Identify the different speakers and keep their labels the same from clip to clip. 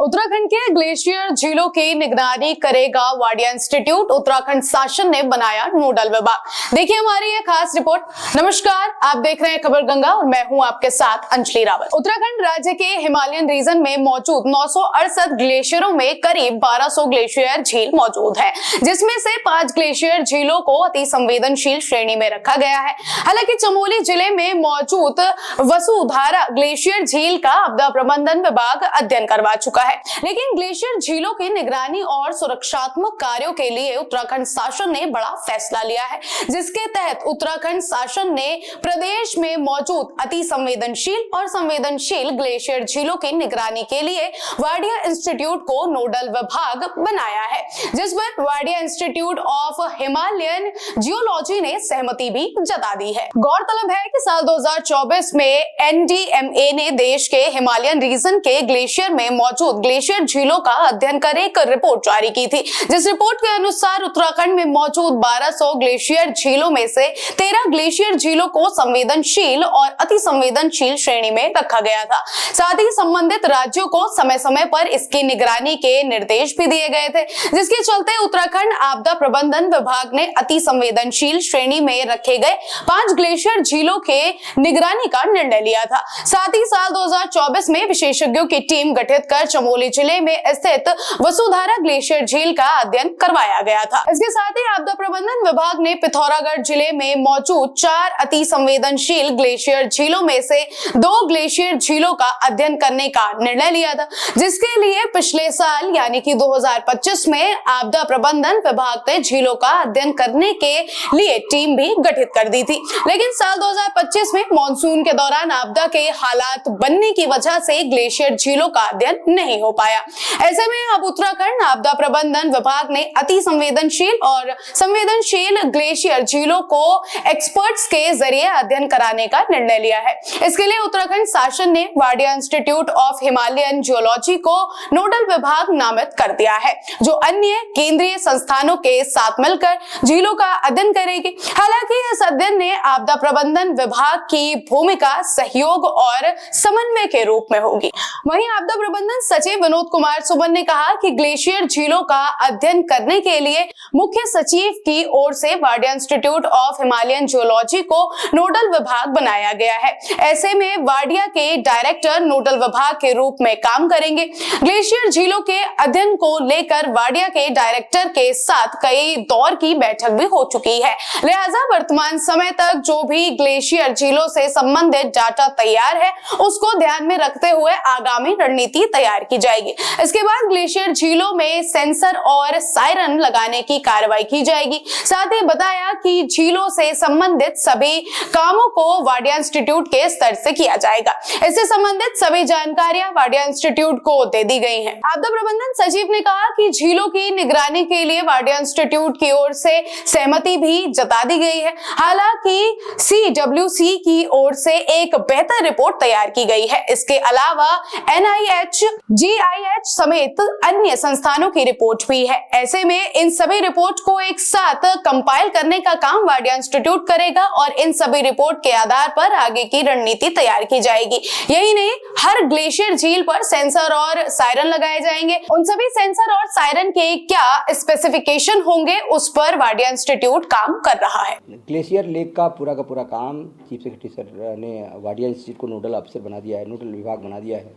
Speaker 1: उत्तराखंड के ग्लेशियर झीलों की निगरानी करेगा वाडिया इंस्टीट्यूट। उत्तराखंड शासन ने बनाया नोडल विभाग। देखिए हमारी ये खास रिपोर्ट। नमस्कार, आप देख रहे हैं खबर गंगा और मैं हूं आपके साथ अंजलि रावत। उत्तराखंड राज्य के हिमालयन रीजन में मौजूद 968 ग्लेशियरों में करीब 1200 ग्लेशियर झील मौजूद है, जिसमें से 5 ग्लेशियर झीलों को अति संवेदनशील श्रेणी में रखा गया है। हालांकि चमोली जिले में मौजूद वसुधारा ग्लेशियर झील का आपदा प्रबंधन विभाग अध्ययन करवा चुका है, लेकिन ग्लेशियर झीलों की निगरानी और सुरक्षात्मक कार्यों के लिए उत्तराखंड शासन ने बड़ा फैसला लिया है, जिसके तहत उत्तराखंड शासन ने प्रदेश में मौजूद अति संवेदनशील और संवेदनशील ग्लेशियर झीलों की निगरानी के लिए वाडिया इंस्टीट्यूट को नोडल विभाग बनाया है, जिस पर Wadia institute of Himalayan geology ने सहमति भी जता दी है। गौरतलब है कि साल 2024 में एनडीएमए ने देश के हिमालयन रीजन के ग्लेशियर में मौजूद ग्लेशियर झीलों का अध्ययन कर एक रिपोर्ट जारी की थी, जिस रिपोर्ट के अनुसार उत्तराखंड में मौजूद 1200 ग्लेशियर झीलों में से 13 ग्लेशियर झीलों को संवेदनशील और अति संवेदनशील श्रेणी में रखा गया था। साथ ही संबंधित राज्यों को समय समय पर इसकी निगरानी के निर्देश भी दिए गए थे, जिसके चलते उत्तराखंड आपदा प्रबंधन विभाग ने अति संवेदनशील श्रेणी में रखे गए 5 ग्लेशियर झीलों के निगरानी का निर्णय लिया था। साथ ही साल 2024 में विशेषज्ञों की टीम गठित कर चमोली जिले में स्थित वसुधारा ग्लेशियर झील का अध्ययन करवाया गया था। इसके साथ ही आपदा प्रबंधन विभाग ने पिथौरागढ़ जिले में मौजूद 4 अति संवेदनशील ग्लेशियर झीलों में से 2 ग्लेशियर झीलों का अध्ययन करने का निर्णय लिया था, जिसके लिए पिछले साल यानी कि 2025 में आपदा प्रबंधन विभाग ने झीलों का अध्ययन करने के लिए टीम भी गठित कर दी थी, लेकिन साल 2025 में मानसून के दौरान आपदा के हालात बनने की वजह से ग्लेशियर झीलों का अध्ययन नहीं हो पाया। ऐसे में अब उत्तराखंड आपदा प्रबंधन विभाग ने अति संवेदनशील और संवेदनशील ग्लेशियर झीलों को एक्सपर्ट्स के जरिए अध्ययन कराने का निर्णय लिया है। इसके लिए उत्तराखंड शासन ने Wadia institute of Himalayan geology को नोडल विभाग नामित कर दिया है, जो अन्य केंद्रीय संस्थानों के साथ मिलकर झीलों का अध्ययन करेगी। हालांकि इस अध्ययन ने आपदा प्रबंधन विभाग की भूमिका सहयोग और समन्वय के रूप में होगी। वहीं आपदा प्रबंधन सचिव विनोद कुमार सुमन ने कहा कि ग्लेशियर झीलों का अध्ययन करने के लिए मुख्य सचिव की ओर से Wadia institute of Himalayan geology को नोडल विभाग बनाया गया है। ऐसे में वाडिया के डायरेक्टर नोडल विभाग के रूप में काम करेंगे। ग्लेशियर झीलों के अध्ययन को लेकर वाडिया के डायरेक्टर के साथ कई दौर की बैठक भी हो चुकी है, लिहाजा वर्तमान समय तक जो भी ग्लेशियर झीलों से संबंधित डाटा तैयार है उसको ध्यान में रखते हुए आगामी रणनीति तैयार की जाएगी। इसके बाद ग्लेशियर झीलों में सेंसर और सायरन लगाने की कार्रवाई की जाएगी। साथ ही बताया कि झीलों से संबंधित सभी कामों को वाडिया इंस्टीट्यूट के स्तर से किया जाएगा। इससे संबंधित सभी जानकारियां वाडिया इंस्टीट्यूट को दे दी गई हैं। आपदा प्रबंधन सचिव ने कहा कि झीलों की निगरानी के लिए वाडिया इंस्टीट्यूट की ओर से सहमति भी जता दी गई है। हालांकि CWC की ओर से एक बेहतर रिपोर्ट तैयार की गई है। इसके अलावा NIH, GIH समेत अन्य संस्थानों की रिपोर्ट भी है। ऐसे में इन सभी रिपोर्ट को एक साथ कंपाइल करने का काम वाडिया इंस्टीट्यूट करेगा और इन सभी रिपोर्ट के आधार पर आगे की रणनीति तैयार की जाएगी। यही नहीं, हर ग्लेशियर झील पर सेंसर और सायरन लगाए जाएंगे। उन सभी सेंसर और सायरन के क्या स्पेसिफिकेशन होंगे उस पर वाडिया इंस्टीट्यूट काम कर रहा है।
Speaker 2: ग्लेशियर लेक का पूरा काम चीफ सेक्रेटरी सर ने वाडिया इंस्टीट्यूट को नोडल ऑफिसर बना दिया है, नोडल विभाग बना दिया है,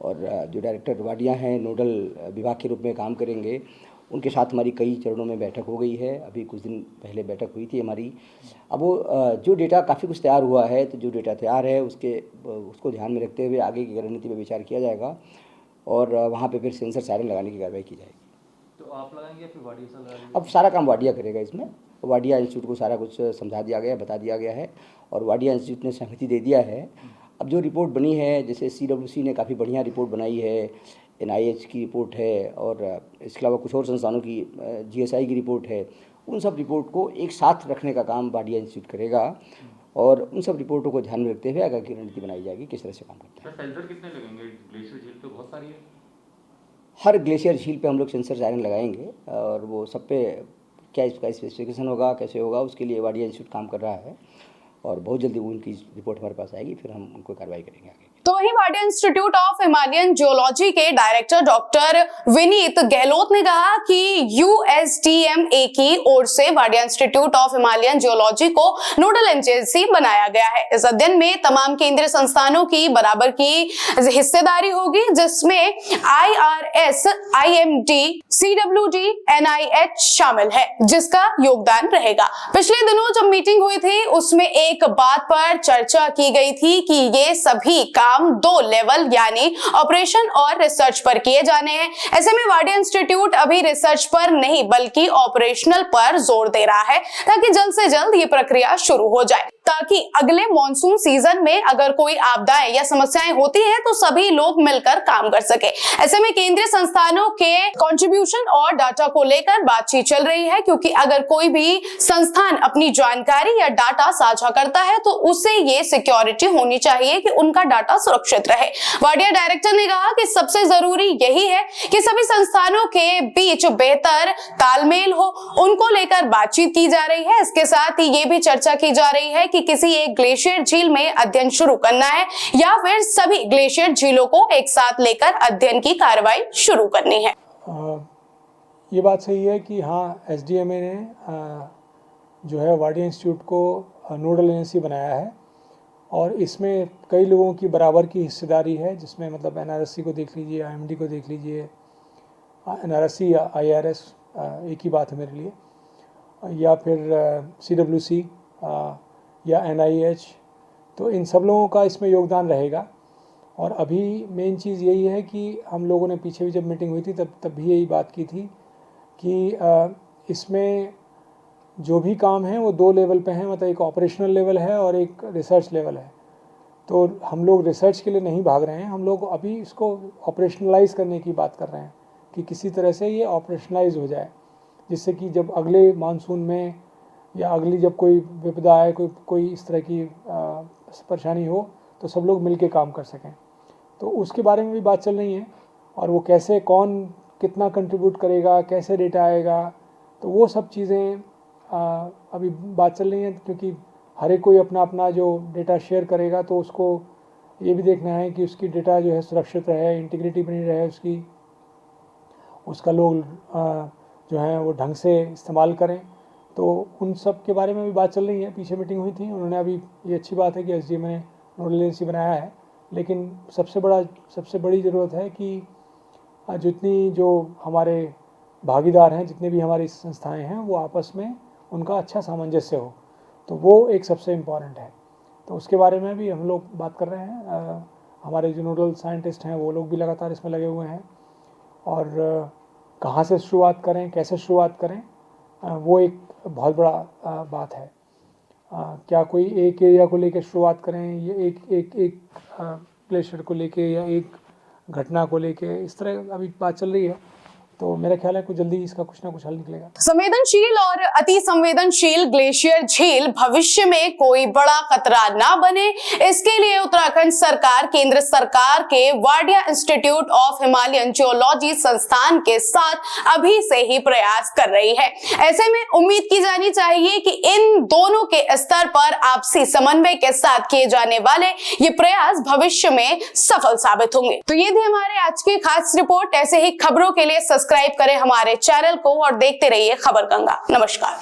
Speaker 2: और जो डायरेक्टर वाडिया हैं नोडल विभाग के रूप में काम करेंगे। उनके साथ हमारी कई चरणों में बैठक हो गई है। अभी कुछ दिन पहले बैठक हुई थी हमारी। अब वो जो डेटा काफ़ी कुछ तैयार हुआ है, तो जो डेटा तैयार है उसको ध्यान में रखते हुए आगे की रणनीति पर विचार किया जाएगा और वहाँ पे फिर सेंसर सायरन लगाने की कार्रवाई की जाएगी।
Speaker 3: तो आप लगाएंगे या फिर वाडिया से लगाएंगे?
Speaker 2: अब सारा काम वाडिया करेगा। इसमें वाडिया इंस्टीट्यूट को सारा कुछ समझा दिया गया है, बता दिया गया है और वाडिया इंस्टीट्यूट ने सहमति दे दिया है। अब जो रिपोर्ट बनी है, जैसे CWC ने काफ़ी बढ़िया रिपोर्ट बनाई है, NIH की रिपोर्ट है और इसके अलावा कुछ और संस्थानों की GSI की रिपोर्ट है, उन सब रिपोर्ट को एक साथ रखने का काम वाडिया इंस्टीट्यूट करेगा और उन सब रिपोर्टों को ध्यान में रखते हुए आगे की रणनीति बनाई जाएगी किस तरह से काम करता है।
Speaker 3: सेंसर कितने लगेंगे? ग्लेशियर झील पे बहुत सारी है।
Speaker 2: हर ग्लेशियर झील पे हम लोग सेंसर सायरन लगाएंगे और वो सब पे क्या इसका स्पेसिफिकेशन होगा, कैसे होगा, उसके लिए वाडिया इंस्टीट्यूट काम कर रहा है और बहुत जल्दी उनकी रिपोर्ट हमारे पास आएगी, फिर हम उनको कार्रवाई करेंगे आगे।
Speaker 1: तो वहीं Wadia institute of Himalayan geology के डायरेक्टर डॉक्टर विनीत गहलोत ने कहा कि USDMA की ओर से Wadia institute of Himalayan geology को नोडल एजेंसी बनाया गया है। इस अध्ययन में तमाम केंद्रीय संस्थानों की बराबर की हिस्सेदारी होगी, जिसमें IRS, IMD, CWD, NIH शामिल है, जिसका योगदान रहेगा। पिछले दिनों जब मीटिंग हुई थी उसमें एक बात पर चर्चा की गई थी कि ये सभी काम 2 लेवल यानी ऑपरेशन और रिसर्च पर किए जाने हैं। ऐसे में वाडिया इंस्टीट्यूट अभी रिसर्च पर नहीं बल्कि ऑपरेशनल पर जोर दे रहा है ताकि जल्द से जल्द ये प्रक्रिया शुरू हो जाए, ताकि अगले मॉनसून सीजन में अगर कोई आपदाएं या समस्याएं होती हैं तो सभी लोग मिलकर काम कर सके। ऐसे में केंद्रीय संस्थानों के कंट्रीब्यूशन और डाटा को लेकर बातचीत चल रही है, क्योंकि अगर कोई भी संस्थान अपनी जानकारी या डाटा साझा करता है तो उसे ये सिक्योरिटी होनी चाहिए कि उनका डाटा सुरक्षित रहे। वाडिया डायरेक्टर ने कहा कि सबसे जरूरी यही है कि सभी संस्थानों के बीच बेहतर तालमेल हो, उनको लेकर बातचीत की जा रही है। इसके साथ ही ये भी चर्चा की जा रही है कि किसी एक ग्लेशियर झील में अध्ययन शुरू करना है या फिर सभी ग्लेशियर झीलों को एक साथ लेकर अध्ययन की कार्रवाई शुरू करनी है।
Speaker 4: ये बात सही है कि हाँ, SDMA ने जो है वाडिया इंस्टीट्यूट को नोडल एजेंसी बनाया है और इसमें कई लोगों की बराबर की हिस्सेदारी है, जिसमें मतलब NRSC को देख लीजिए, IMD को देख लीजिए, NRSC या IRS एक ही बात है मेरे लिए, या फिर CWC या NIH, तो इन सब लोगों का इसमें योगदान रहेगा। और अभी मेन चीज़ यही है कि हम लोगों ने पीछे भी जब मीटिंग हुई थी तब भी यही बात की थी कि इसमें जो भी काम है वो 2 लेवल पे हैं, मतलब एक ऑपरेशनल लेवल है और एक रिसर्च लेवल है। तो हम लोग रिसर्च के लिए नहीं भाग रहे हैं, हम लोग अभी इसको ऑपरेशनलाइज करने की बात कर रहे हैं कि किसी तरह से ये ऑपरेशनलाइज हो जाए, जिससे कि जब अगले मानसून में या अगली जब कोई विपदा आए, कोई इस तरह की परेशानी हो तो सब लोग मिल के काम कर सकें। तो उसके बारे में भी बात चल रही है, और वो कैसे, कौन कितना कंट्रीब्यूट करेगा, कैसे डेटा आएगा, तो वो सब चीज़ें अभी बात चल रही है, क्योंकि हर एक कोई अपना अपना जो डेटा शेयर करेगा तो उसको ये भी देखना है कि उसकी डेटा जो है सुरक्षित रहे, इंटीग्रिटी बनी रहे उसका लोग जो हैं वो ढंग से इस्तेमाल करें। तो उन सब के बारे में भी बात चल रही है। पीछे मीटिंग हुई थी, उन्होंने अभी ये अच्छी बात है कि SDMA ने नोडल एजेंसी बनाया है, लेकिन सबसे बड़ी ज़रूरत है कि जितनी जो हमारे भागीदार हैं, जितने भी हमारी संस्थाएं हैं, वो आपस में उनका अच्छा सामंजस्य हो, तो वो एक सबसे इम्पॉर्टेंट है। तो उसके बारे में भी हम लोग बात कर रहे हैं। हमारे जो नोडल साइंटिस्ट हैं वो लोग भी लगातार इसमें लगे हुए हैं, और कहाँ से शुरुआत करें, कैसे शुरुआत करें, वो एक बहुत बड़ा बात है। क्या कोई एक एरिया को लेकर शुरुआत करें, ये एक ग्लेशियर को लेके या एक घटना को लेके, इस तरह अभी बात चल रही है। तो मेरा ख्याल है कुछ जल्दी इसका कुछ ना कुछ हल निकलेगा।
Speaker 1: संवेदनशील और अति संवेदनशील ग्लेशियर झील भविष्य में कोई बड़ा खतरा ना बने, इसके लिए उत्तराखंड सरकार केंद्र सरकार के Wadia institute of Himalayan geology संस्थान के साथ अभी से ही प्रयास कर रही है। ऐसे में उम्मीद की जानी चाहिए कि इन दोनों के स्तर पर आपसी समन्वय के साथ किए जाने वाले ये प्रयास भविष्य में सफल साबित होंगे। तो ये थी हमारे आज की खास रिपोर्ट। ऐसे ही खबरों के लिए सब्सक्राइब करें हमारे चैनल को और देखते रहिए खबर गंगा। नमस्कार।